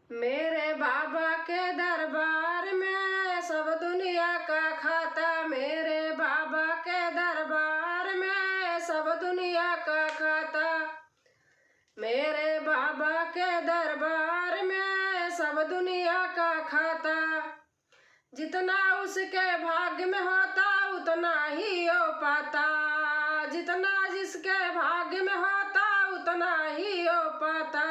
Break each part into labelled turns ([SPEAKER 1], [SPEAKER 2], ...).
[SPEAKER 1] मेरे बाबा के दरबार में सब दुनिया का खाता। मेरे बाबा के दरबार में सब दुनिया का खाता। मेरे बाबा के दरबार में सब दुनिया का खाता। जितना उसके भाग्य में होता उतना ही हो पाता। जितना जिसके भाग्य में होता उतना ही हो पाता।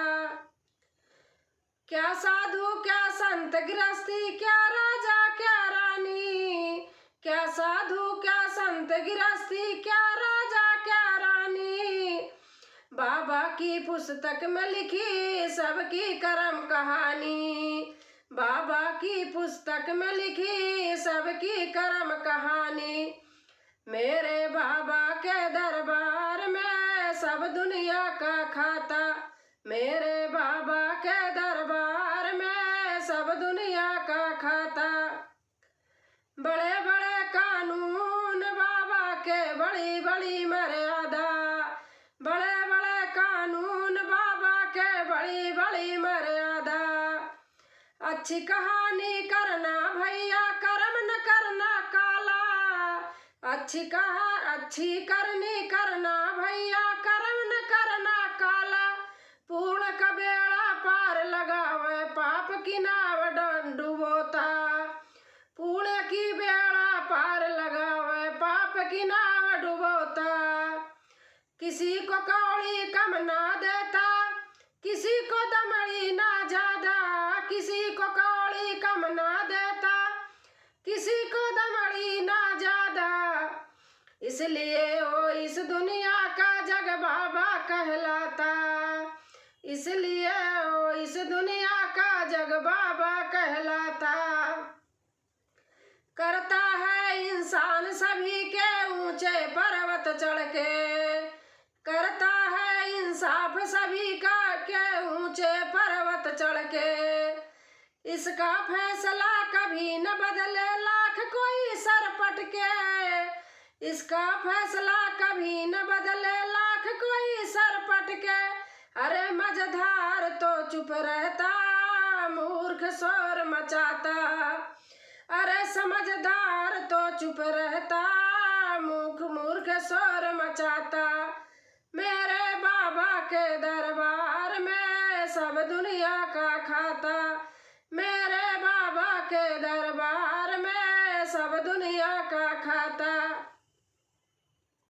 [SPEAKER 1] क्या साधु क्या संत गृहस्थी, क्या राजा क्या रानी। क्या साधु क्या संत गृहस्थी, क्या राजा क्या रानी। बाबा की पुस्तक में लिखी सबकी कर्म कहानी। बाबा की पुस्तक में लिखी सबकी कर्म कहानी। मेरे बाबा के दरबार में सब दुनिया का खाता। मेरे बाबा के दरबार में सब दुनिया का खाता। बड़े बड़े कानून बाबा के, बड़ी बड़ी मर्यादा। बड़े बड़े कानून बाबा के, बड़ी बड़ी मर्यादा। अच्छी कहानी करना भैया, कर्म न करना काला। अच्छी करनी करना भैया, कर्म न करना काला। पूर्ण का बेड़ा पार लगावे, पाप की नाव डुबोता। पूर्ण की बेड़ा पार लगावे, पाप की नाव डुबोता। किसी को कौड़ी कम ना देता, किसी को दमड़ी ना ज्यादा। किसी को कौड़ी कम ना देता, किसी को दमड़ी ना ज्यादा। इसलिए वो इस दुनिया का जग बाबा कहलाता। इसलिए वो इस दुनिया का जग बाबा कहलाता। करता है इंसान सभी के ऊंचे पर्वत चढ़ के। करता है इंसाफ सभी का के ऊंचे पर्वत चढ़ के। इसका फैसला कभी न बदले लाख कोई सर पटके। इसका फैसला कभी न बदले लाख कोई सर पटके। अरे मझधार तो चुप रहता, मूर्ख शोर मचाता। अरे समझदार तो चुप रहता, मूर्ख शोर मचाता।